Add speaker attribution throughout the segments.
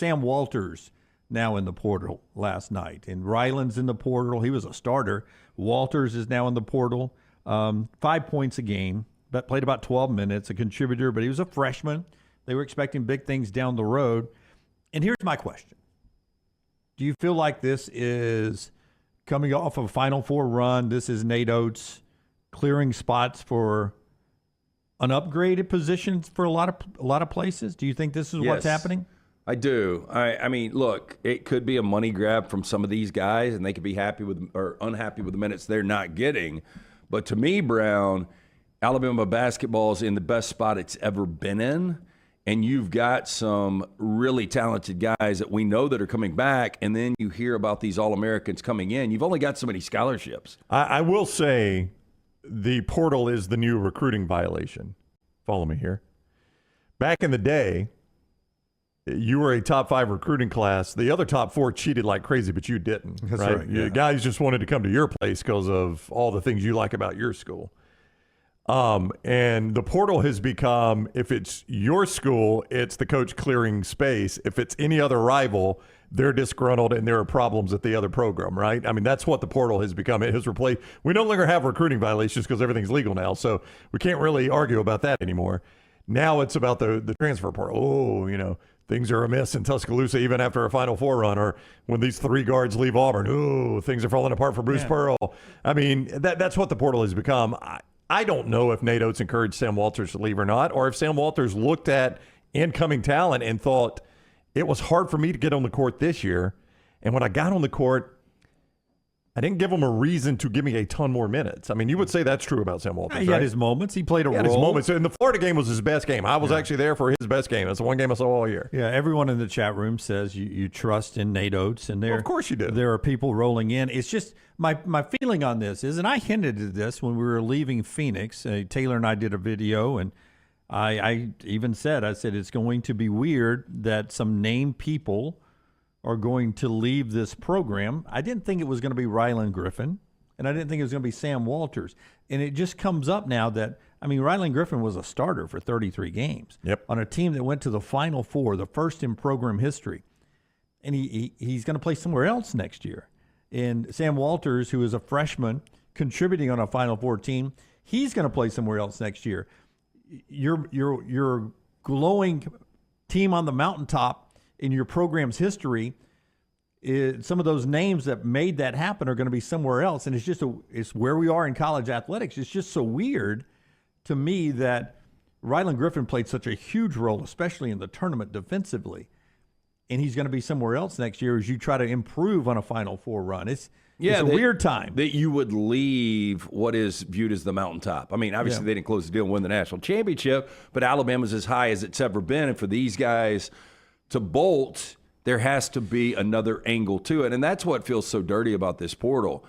Speaker 1: Sam Walters now in the portal last night. And Rylan's in the portal. He was a starter. Walters is now in the portal. 5 points a game, but played about 12 minutes, a contributor, but he was a freshman. They were expecting big things down the road. And here's my question. Do you feel like this is coming off of a Final Four run? This is Nate Oats clearing spots for an upgraded position for a lot of places? Do you think this is what's happening?
Speaker 2: I do. I mean, look, it could be a money grab from some of these guys, and they could be happy with or unhappy with the minutes they're not getting. But to me, Brown, Alabama basketball is in the best spot it's ever been in, and you've got some really talented guys that we know that are coming back, and then you hear about these All-Americans coming in. You've only got so many scholarships.
Speaker 3: I will say the portal is the new recruiting violation. Follow me here. Back in the day, you were a top 5 recruiting class. The other top 4 cheated like crazy, but you didn't.
Speaker 1: That's right. Yeah.
Speaker 3: Guys just wanted to come to your place because of all the things you like about your school. And the portal has become, if it's your school, it's the coach clearing space. If it's any other rival, they're disgruntled and there are problems at the other program, right? I mean, that's what the portal has become. It has replaced. We no longer have recruiting violations because everything's legal now, so we can't really argue about that anymore. Now it's about the transfer portal. Oh, things are amiss in Tuscaloosa even after a Final Four run, or when these 3 guards leave Auburn. Oh, things are falling apart for Bruce Pearl. I mean, that's what the portal has become. I don't know if Nate Oats encouraged Sam Walters to leave or not, or if Sam Walters looked at incoming talent and thought, it was hard for me to get on the court this year, and when I got on the court, I didn't give him a reason to give me a ton more minutes. I mean, you would say that's true about Sam Walters,
Speaker 1: He had his moments. He played a role.
Speaker 3: His moments. And the Florida game was his best game. I was actually there for his best game. That's the one game I saw all year.
Speaker 1: Yeah, everyone in the chat room says you trust in Nate Oats, and
Speaker 3: of course you do.
Speaker 1: There are people rolling in. It's just my feeling on this is, and I hinted at this when we were leaving Phoenix. Taylor and I did a video, and I even said, it's going to be weird that some named people are going to leave this program. I didn't think it was going to be Rylan Griffin, and I didn't think it was going to be Sam Walters. And it just comes up now that, Rylan Griffin was a starter for 33 games on a team that went to the Final Four, the first in program history. And he's going to play somewhere else next year. And Sam Walters, who is a freshman contributing on a Final Four team, he's going to play somewhere else next year. Your glowing team on the mountaintop in your program's history, some of those names that made that happen are going to be somewhere else. And it's where we are in college athletics. It's just so weird to me that Rylan Griffin played such a huge role, especially in the tournament defensively. And he's going to be somewhere else next year as you try to improve on a Final Four run. It's a weird time.
Speaker 2: That you would leave what is viewed as the mountaintop. Obviously they didn't close the deal and win the national championship, but Alabama's as high as it's ever been. And for these guys to bolt, there has to be another angle to it. And that's what feels so dirty about this portal.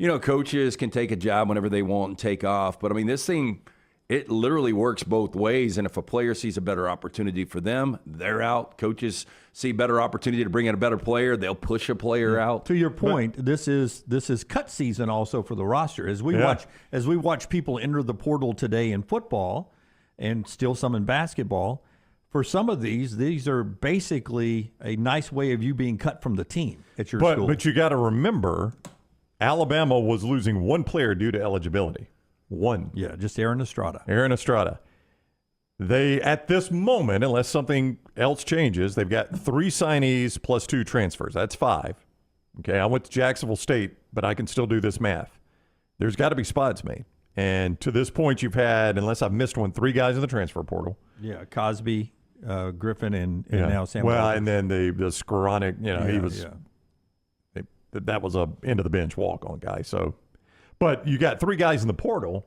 Speaker 2: Coaches can take a job whenever they want and take off. But, this thing, it literally works both ways. And if a player sees a better opportunity for them, they're out. Coaches see better opportunity to bring in a better player, they'll push a player out.
Speaker 1: To your point, this is cut season also for the roster. As we watch people enter the portal today in football and still some in basketball, for some of these are basically a nice way of you being cut from the team at your school.
Speaker 3: But you got to remember, Alabama was losing one player due to eligibility. One.
Speaker 1: Yeah, just Aaron Estrada.
Speaker 3: They, at this moment, unless something else changes, they've got 3 signees plus 2 transfers. That's 5. Okay, I went to Jacksonville State, but I can still do this math. There's got to be spots made. And to this point, you've had, unless I've missed one, 3 guys in the transfer portal.
Speaker 1: Yeah, Cosby, Griffen, and now Sam.
Speaker 3: Well, and then the Skoranek, he was. Yeah. That was a end of the bench walk on guy. So, but you got 3 guys in the portal,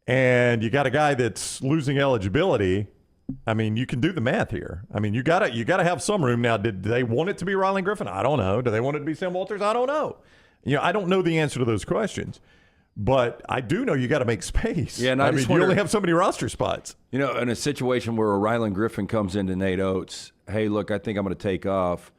Speaker 3: and you got a guy that's losing eligibility. You can do the math here. You gotta have some room now. Did they want it to be Rylan Griffin? I don't know. Do they want it to be Sam Walters? I don't know. I don't know the answer to those questions. But I do know you got to make space.
Speaker 2: Yeah, and
Speaker 3: you only have so many roster spots.
Speaker 2: In a situation where a Rylan Griffin comes into Nate Oats, hey, look, I think I'm going to take off.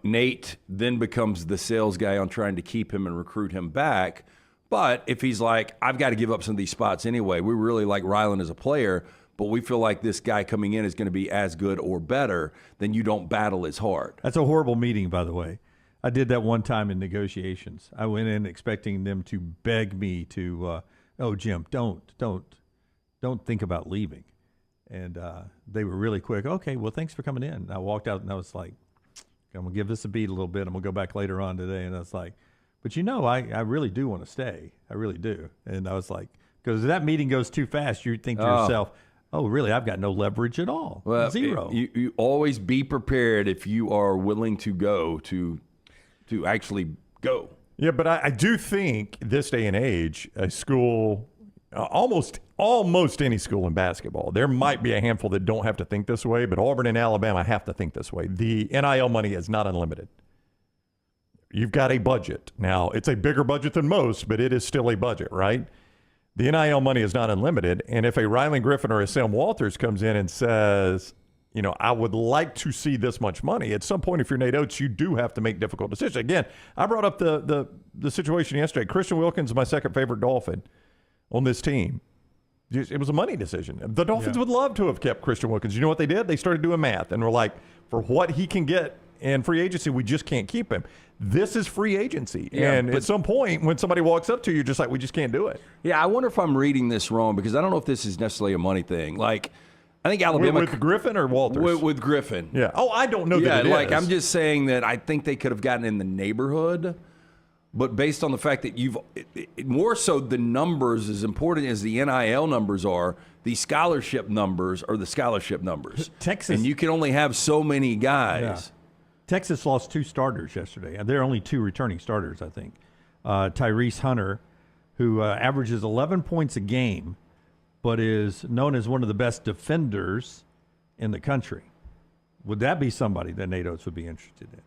Speaker 2: Nate then becomes the sales guy on trying to keep him and recruit him back. But if he's like, I've got to give up some of these spots anyway, we really like Rylan as a player, but we feel like this guy coming in is going to be as good or better, then you don't battle as hard.
Speaker 1: That's a horrible meeting, by the way. I did that one time in negotiations. I went in expecting them to beg me to, oh, Jim, don't think about leaving. And they were really quick. Okay, well, thanks for coming in. And I walked out and I was like, I'm going to give this a beat a little bit. I'm going to go back later on today. And I was like, but I really do want to stay. I really do. And I was like, because if that meeting goes too fast, you think to yourself, oh, really? I've got no leverage at all.
Speaker 2: Well,
Speaker 1: Zero.
Speaker 2: You always be prepared if you are willing to go to actually go.
Speaker 3: Yeah, but I do think this day and age, a school, almost any school in basketball, there might be a handful that don't have to think this way, but Auburn and Alabama have to think this way. The NIL money is not unlimited. You've got a budget. Now, it's a bigger budget than most, but it is still a budget, right? The NIL money is not unlimited, and if a Rylan Griffin or a Sam Walters comes in and says, I would like to see this much money. At some point, if you're Nate Oats, you do have to make difficult decisions. Again, I brought up the situation yesterday. Christian Wilkins is my second favorite Dolphin on this team. It was a money decision. The Dolphins would love to have kept Christian Wilkins. You know what they did? They started doing math and were like, for what he can get in free agency, we just can't keep him. This is free agency.
Speaker 2: Yeah,
Speaker 3: and at some point, when somebody walks up to you, you're just like, we just can't do it.
Speaker 2: Yeah, I wonder if I'm reading this wrong because I don't know if this is necessarily a money thing. Like, I think Alabama
Speaker 3: with Griffin or Walters
Speaker 2: with Griffin.
Speaker 3: Yeah. Oh, I don't know.
Speaker 2: Yeah,
Speaker 3: that it is.
Speaker 2: I'm just saying that I think they could have gotten in the neighborhood, but based on the fact that more so the numbers, as important as the NIL numbers are, the scholarship numbers are the scholarship numbers.
Speaker 1: Texas,
Speaker 2: and you can only have so many guys.
Speaker 1: Yeah. Texas lost 2 starters yesterday. There are only 2 returning starters, I think. Tyrese Hunter, who averages 11 points a game, but is known as one of the best defenders in the country. Would that be somebody that Nate Oats would be interested in?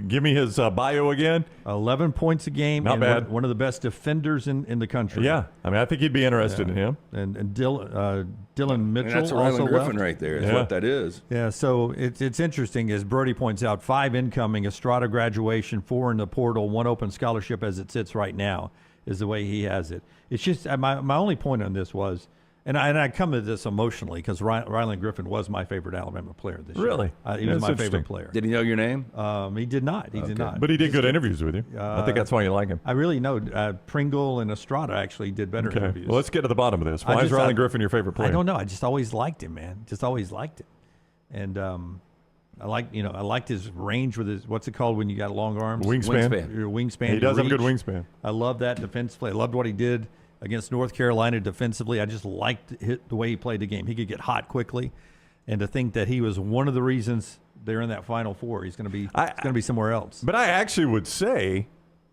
Speaker 3: Give me his bio again.
Speaker 1: 11 points a game.
Speaker 3: Not
Speaker 1: and
Speaker 3: bad.
Speaker 1: One of the best defenders in the country.
Speaker 3: Yeah. I think he'd be interested in him.
Speaker 1: And Dylan Mitchell.
Speaker 2: And that's
Speaker 1: also
Speaker 2: Rylan Griffin
Speaker 1: left.
Speaker 2: right there is what that is.
Speaker 1: Yeah, so it's interesting, as Brody points out, 5 incoming, Estrada graduation, 4 in the portal, 1 open scholarship as it sits right now is the way he has it. It's just my only point on this was, and I come to this emotionally because Rylan Griffin was my favorite Alabama player this year.
Speaker 3: Really?
Speaker 1: He was my favorite player.
Speaker 2: Did he know your name?
Speaker 1: He did not. He did not.
Speaker 3: But he did good interviews with you. I think that's why you like him.
Speaker 1: I really know Pringle and Estrada actually did better interviews.
Speaker 3: Well, let's get to the bottom of this. Why is Rylan Griffin your favorite player?
Speaker 1: I don't know. I just always liked him, man. Just always liked him. And I liked his range with his, what's it called when you got long arms?
Speaker 3: Wingspan.
Speaker 1: Your wingspan.
Speaker 3: He does have a good wingspan.
Speaker 1: I love that defensively. I loved what he did against North Carolina defensively. I just liked the way he played the game. He could get hot quickly, and to think that he was one of the reasons they're in that Final Four. He's going to be somewhere else.
Speaker 3: But I actually would say,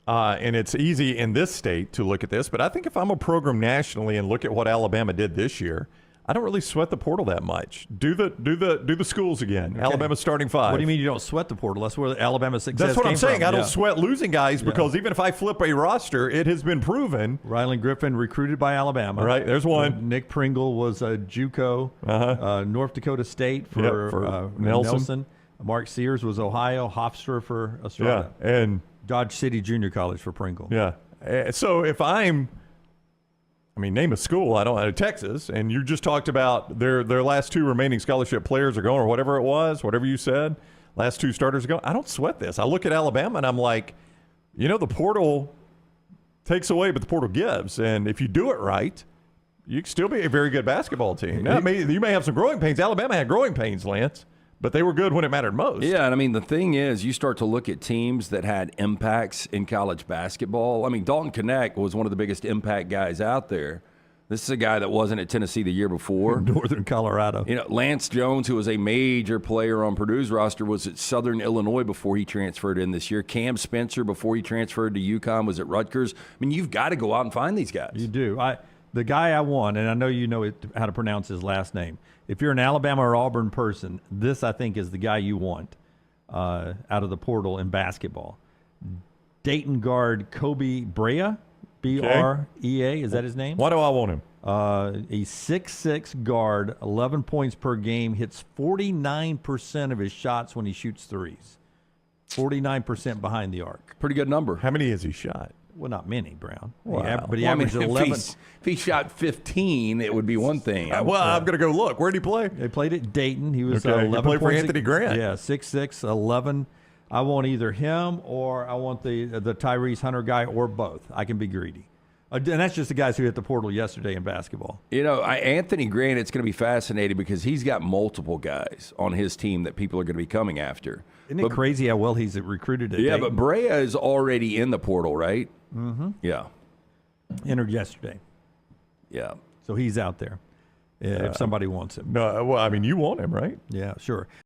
Speaker 3: and it's easy in this state to look at this, but I think if I'm a program nationally and look at what Alabama did this year, I don't really sweat the portal that much. Do the schools again. Okay. Alabama's starting 5.
Speaker 1: What do you mean you don't sweat the portal? That's where Alabama's success
Speaker 3: That's what I'm saying.
Speaker 1: From.
Speaker 3: I don't sweat losing guys because even if I flip a roster, it has been proven.
Speaker 1: Rylan Griffin recruited by Alabama.
Speaker 3: Right, there's one.
Speaker 1: Nick Pringle was a JUCO. North Dakota State for Nelson. Mark Sears was Ohio. Hofstra for Estrada.
Speaker 3: Yeah, and
Speaker 1: Dodge City Junior College for Pringle.
Speaker 3: Yeah. So if name a school. I don't know, Texas, and you just talked about their last 2 remaining scholarship players are going, or whatever it was, whatever you said, last 2 starters are going. I don't sweat this. I look at Alabama and I'm like, the portal takes away, but the portal gives. And if you do it right, you can still be a very good basketball team. Now, you may have some growing pains. Alabama had growing pains, Lance, but they were good when it mattered most.
Speaker 2: Yeah, and the thing is, you start to look at teams that had impacts in college basketball. Dalton Knecht was one of the biggest impact guys out there. This is a guy that wasn't at Tennessee the year before.
Speaker 1: Northern Colorado.
Speaker 2: Lance Jones, who was a major player on Purdue's roster, was at Southern Illinois before he transferred in this year. Cam Spencer, before he transferred to UConn, was at Rutgers. You've got to go out and find these guys.
Speaker 1: You do. The guy I want, and I know you know how to pronounce his last name. If you're an Alabama or Auburn person, this, I think, is the guy you want out of the portal in basketball. Dayton guard Kobe Brea, B-R-E-A. Is that his name?
Speaker 3: Why do I want him?
Speaker 1: A 6'6" guard, 11 points per game, hits 49% of his shots when he shoots threes. 49% behind the arc.
Speaker 2: Pretty good number.
Speaker 3: How many has he shot?
Speaker 1: Well, not many, Brown.
Speaker 3: Wow.
Speaker 1: But he
Speaker 2: Well, I mean,
Speaker 1: averaged 11.
Speaker 2: if he shot 15, it would be one thing.
Speaker 3: Well, I'm going to go look. Where did he play?
Speaker 1: They played at Dayton. He was
Speaker 3: Okay, he
Speaker 1: 11
Speaker 3: played for
Speaker 1: points
Speaker 3: Anthony Grant.
Speaker 1: Yeah, 6'6", 11. I want either him or I want the Tyrese Hunter guy or both. I can be greedy. And that's just the guys who hit the portal yesterday in basketball.
Speaker 2: You know, Anthony Grant, it's going to be fascinating because he's got multiple guys on his team that people are going to be coming after.
Speaker 1: Isn't it crazy how well he's recruited at
Speaker 2: Yeah,
Speaker 1: Dayton?
Speaker 2: but Brea is already in the portal, right?
Speaker 1: Mm-hmm.
Speaker 2: Yeah.
Speaker 1: Entered yesterday.
Speaker 2: Yeah.
Speaker 1: So he's out there if somebody wants him.
Speaker 3: No, well, I mean, you want him, right?
Speaker 1: Yeah, sure.